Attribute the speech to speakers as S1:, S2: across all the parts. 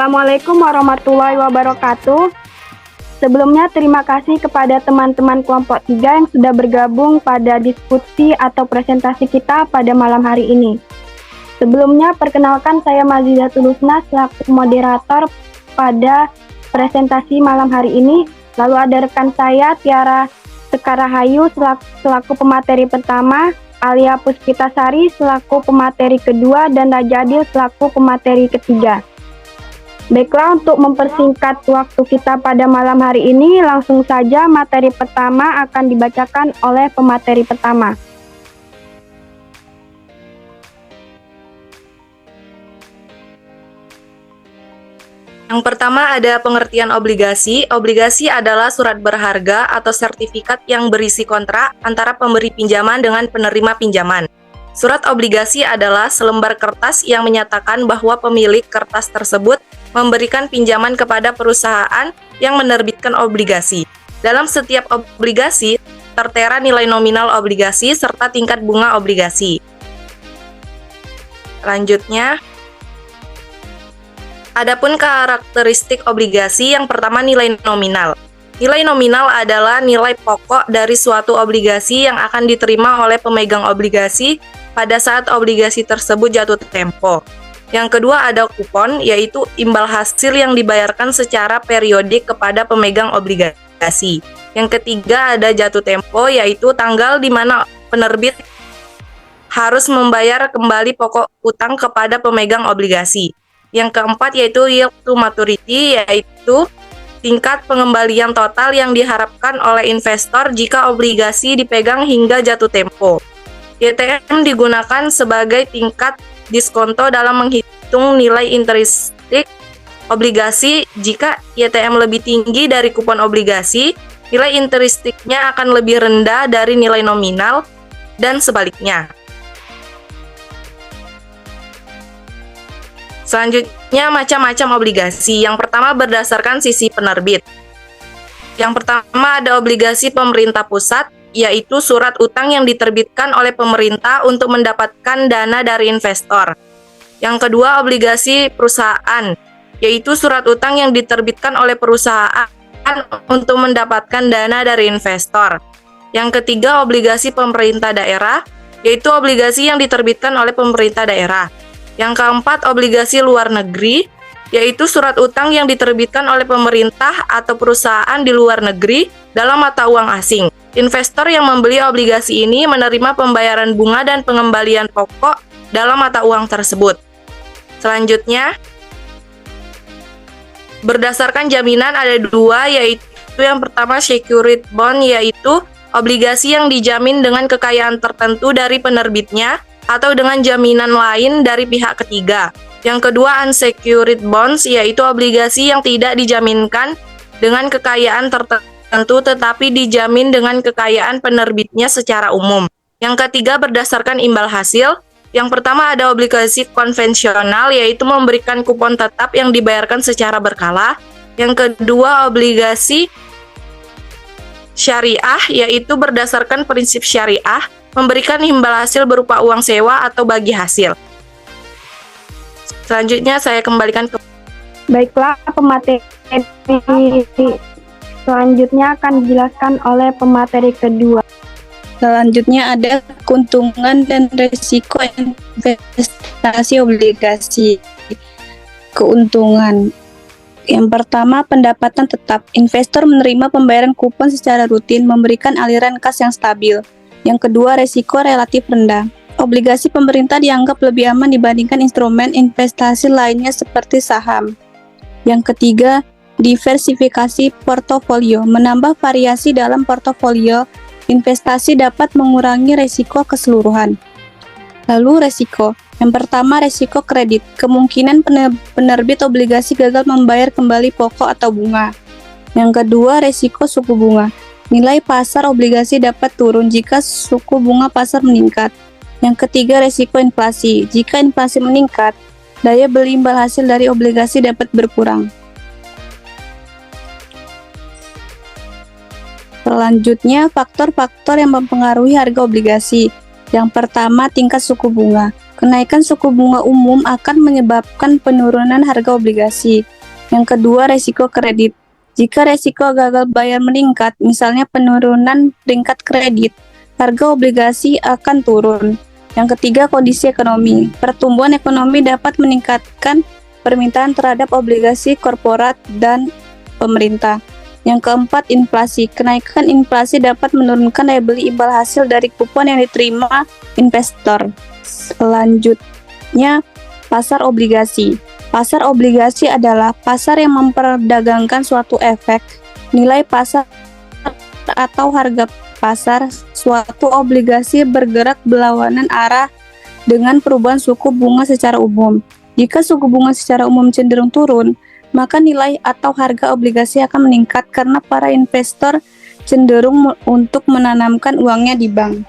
S1: Assalamualaikum warahmatullahi wabarakatuh. Sebelumnya terima kasih kepada teman-teman kelompok 3 yang sudah bergabung pada diskusi atau presentasi kita pada malam hari ini. Sebelumnya perkenalkan saya Mazidatul Husna selaku moderator pada presentasi malam hari ini. Lalu ada rekan saya Tiara Sekarahayu selaku pemateri pertama, Alia Puspitasari selaku pemateri kedua, dan Rajadil selaku pemateri ketiga. Baiklah, untuk mempersingkat waktu kita pada malam hari ini, langsung saja materi pertama akan dibacakan oleh pemateri pertama.
S2: Yang pertama ada pengertian obligasi. Obligasi adalah surat berharga atau sertifikat yang berisi kontrak antara pemberi pinjaman dengan penerima pinjaman. Surat obligasi adalah selembar kertas yang menyatakan bahwa pemilik kertas tersebut memberikan pinjaman kepada perusahaan yang menerbitkan obligasi. Dalam setiap obligasi, tertera nilai nominal obligasi serta tingkat bunga obligasi. Selanjutnya, adapun karakteristik obligasi, yang pertama nilai nominal. Nilai nominal adalah nilai pokok dari suatu obligasi yang akan diterima oleh pemegang obligasi pada saat obligasi tersebut jatuh tempo. Yang kedua ada kupon, yaitu imbal hasil yang dibayarkan secara periodik kepada pemegang obligasi. Yang ketiga ada jatuh tempo, yaitu tanggal di mana penerbit harus membayar kembali pokok utang kepada pemegang obligasi. Yang keempat yaitu yield to maturity, yaitu tingkat pengembalian total yang diharapkan oleh investor jika obligasi dipegang hingga jatuh tempo. YTM digunakan sebagai tingkat diskonto dalam menghitung nilai intrinsik obligasi. Jika YTM lebih tinggi dari kupon obligasi, nilai intrinsiknya akan lebih rendah dari nilai nominal dan sebaliknya. Selanjutnya macam-macam obligasi. Yang pertama berdasarkan sisi penerbit. Yang pertama ada obligasi pemerintah pusat, yaitu surat utang yang diterbitkan oleh pemerintah untuk mendapatkan dana dari investor. Yang kedua, obligasi perusahaan, yaitu surat utang yang diterbitkan oleh perusahaan untuk mendapatkan dana dari investor. Yang ketiga, obligasi pemerintah daerah, yaitu obligasi yang diterbitkan oleh pemerintah daerah. Yang keempat, obligasi luar negeri, yaitu surat utang yang diterbitkan oleh pemerintah atau perusahaan di luar negeri dalam mata uang asing. Investor yang membeli obligasi ini menerima pembayaran bunga dan pengembalian pokok dalam mata uang tersebut. Selanjutnya, berdasarkan jaminan ada dua, yaitu yang pertama secured bond, yaitu obligasi yang dijamin dengan kekayaan tertentu dari penerbitnya atau dengan jaminan lain dari pihak ketiga. Yang kedua unsecured bonds, yaitu obligasi yang tidak dijaminkan dengan kekayaan tertentu tetapi dijamin dengan kekayaan penerbitnya secara umum. Yang ketiga berdasarkan imbal hasil. Yang pertama ada obligasi konvensional, yaitu memberikan kupon tetap yang dibayarkan secara berkala. Yang kedua obligasi syariah, yaitu berdasarkan prinsip syariah, memberikan imbal hasil berupa uang sewa atau bagi hasil. Selanjutnya saya kembalikan ke...
S1: Baiklah, pemateri selanjutnya akan dijelaskan oleh pemateri kedua.
S3: Selanjutnya ada keuntungan dan risiko investasi obligasi. Keuntungan. Yang pertama, pendapatan tetap. Investor menerima pembayaran kupon secara rutin, memberikan aliran kas yang stabil. Yang kedua, risiko relatif rendah. Obligasi pemerintah dianggap lebih aman dibandingkan instrumen investasi lainnya seperti saham. Yang ketiga, diversifikasi portofolio. Menambah variasi dalam portofolio investasi dapat mengurangi risiko keseluruhan. Lalu risiko. Yang pertama, risiko kredit. Kemungkinan penerbit obligasi gagal membayar kembali pokok atau bunga. Yang kedua, risiko suku bunga. Nilai pasar obligasi dapat turun jika suku bunga pasar meningkat. Yang ketiga, risiko inflasi. Jika inflasi meningkat, daya beli imbal hasil dari obligasi dapat berkurang. Selanjutnya, faktor-faktor yang mempengaruhi harga obligasi. Yang pertama, tingkat suku bunga. Kenaikan suku bunga umum akan menyebabkan penurunan harga obligasi. Yang kedua, resiko kredit. Jika resiko gagal bayar meningkat, misalnya penurunan peringkat kredit, harga obligasi akan turun. Yang ketiga, kondisi ekonomi. Pertumbuhan ekonomi dapat meningkatkan permintaan terhadap obligasi korporat dan pemerintah. Yang keempat, inflasi. Kenaikan inflasi dapat menurunkan daya beli imbal hasil dari kupon yang diterima investor. Selanjutnya, pasar obligasi. Pasar obligasi adalah pasar yang memperdagangkan suatu efek, nilai pasar atau harga pasar. Suatu obligasi bergerak berlawanan arah dengan perubahan suku bunga secara umum. Jika suku bunga secara umum cenderung turun, maka nilai atau harga obligasi akan meningkat karena para investor cenderung untuk menanamkan uangnya di bank.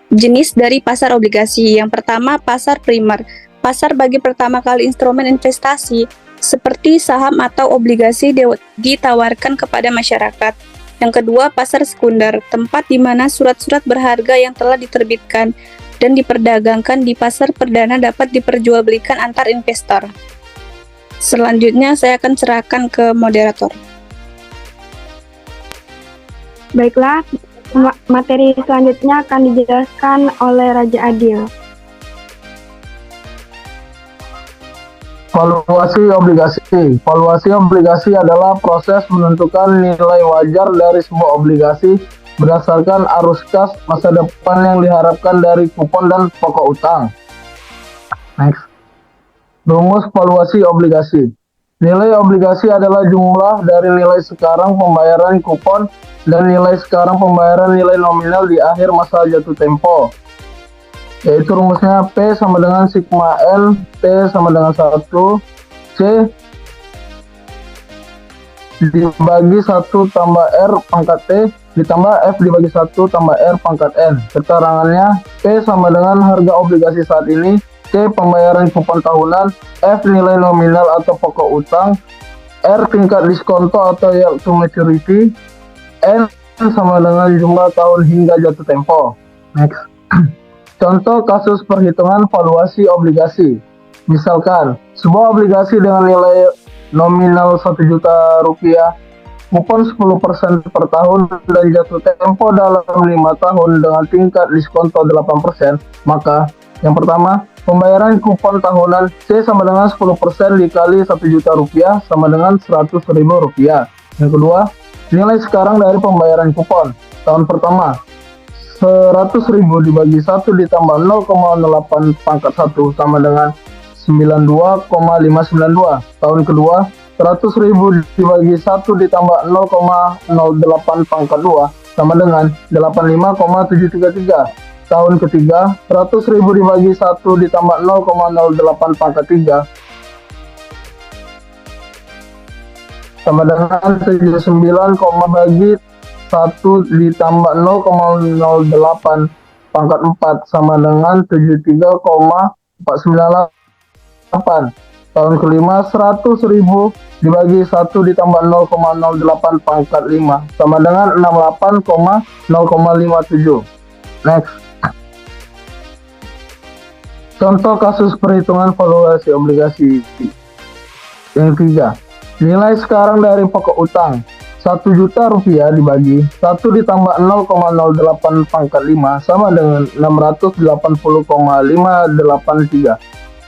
S3: Jenis dari pasar obligasi. Yang pertama, pasar primer. Pasar bagi pertama kali instrumen investasi seperti saham atau obligasi ditawarkan kepada masyarakat. Yang kedua, pasar sekunder, tempat di mana surat-surat berharga yang telah diterbitkan dan diperdagangkan di pasar perdana dapat diperjualbelikan antar investor. Selanjutnya saya akan serahkan ke moderator.
S1: Baiklah, materi selanjutnya akan dijelaskan oleh Raja Adil.
S4: Valuasi obligasi. Valuasi obligasi adalah proses menentukan nilai wajar dari sebuah obligasi berdasarkan arus kas masa depan yang diharapkan dari kupon dan pokok utang. Next. Rumus valuasi obligasi. Nilai obligasi adalah jumlah dari nilai sekarang pembayaran kupon dan nilai sekarang pembayaran nilai nominal di akhir masa jatuh tempo. Yaitu rumusnya P sama dengan sigma N, P sama dengan 1, C dibagi 1 tambah R pangkat T ditambah F dibagi 1 tambah R pangkat N. Keterangannya, P sama dengan harga obligasi saat ini, C pembayaran kupon tahunan, F nilai nominal atau pokok utang, R tingkat diskonto atau yield to maturity, N sama dengan jumlah tahun hingga jatuh tempo. Next. Contoh kasus perhitungan valuasi obligasi. Misalkan, sebuah obligasi dengan nilai nominal 1 juta rupiah, kupon 10% per tahun dan jatuh tempo dalam 5 tahun dengan tingkat diskonto 8%, maka yang pertama, pembayaran kupon tahunan C sama dengan 10% dikali 1 juta rupiah sama dengan 100.000 rupiah. Yang kedua, nilai sekarang dari pembayaran kupon. Tahun pertama, 100.000 dibagi 1 ditambah 0,08 pangkat 1 sama dengan 92,592. Tahun kedua, 100.000 dibagi 1 ditambah 0,08 pangkat 2 sama dengan 85,733. Tahun ketiga, 100.000 dibagi 1 ditambah 0,08 pangkat 3 sama dengan 79, bagi 1 ditambah 0,08 pangkat 4 sama dengan 73,498. Tahun kelima, 100.000 dibagi 1 ditambah 0,08 pangkat 5 sama dengan 68,057. Next. Contoh kasus perhitungan valuasi obligasi. Yang ketiga, nilai sekarang dari pokok utang 1 juta rupiah dibagi 1 ditambah 0,08 pangkat 5 sama dengan 680,583.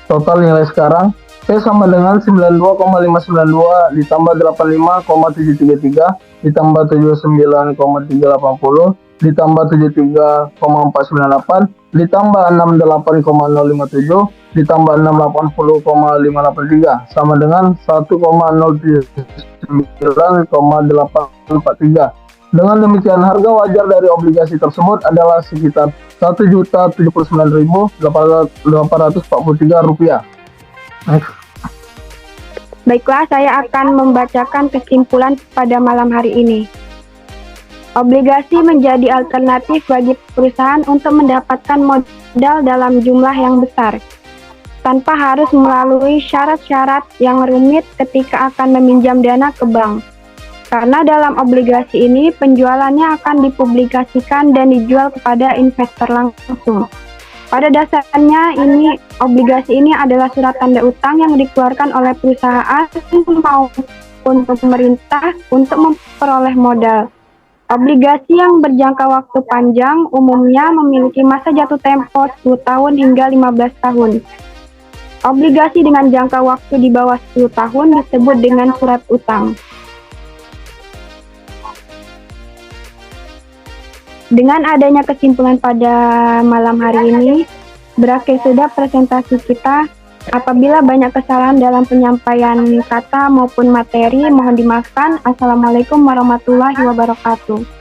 S4: Total nilai sekarang P sama dengan 92,592 ditambah 85,733 ditambah 79,380 ditambah 73,498 ditambah 68,057 ditambah 680,583 sama dengan 1,079,843. Dengan demikian, harga wajar dari obligasi tersebut adalah sekitar Rp1.079.843. Next.
S1: Baiklah, saya akan membacakan kesimpulan pada malam hari ini. Obligasi menjadi alternatif bagi perusahaan untuk mendapatkan modal dalam jumlah yang besar, tanpa harus melalui syarat-syarat yang rumit ketika akan meminjam dana ke bank. Karena dalam obligasi ini, penjualannya akan dipublikasikan dan dijual kepada investor langsung. Pada dasarnya obligasi ini adalah surat tanda utang yang dikeluarkan oleh perusahaan maupun pemerintah untuk memperoleh modal. Obligasi yang berjangka waktu panjang umumnya memiliki masa jatuh tempo 10 tahun hingga 15 tahun. Obligasi dengan jangka waktu di bawah 10 tahun disebut dengan surat utang. Dengan adanya kesimpulan pada malam hari ini, berakhir sudah presentasi kita. Apabila banyak kesalahan dalam penyampaian kata maupun materi, mohon dimaafkan. Assalamualaikum warahmatullahi wabarakatuh.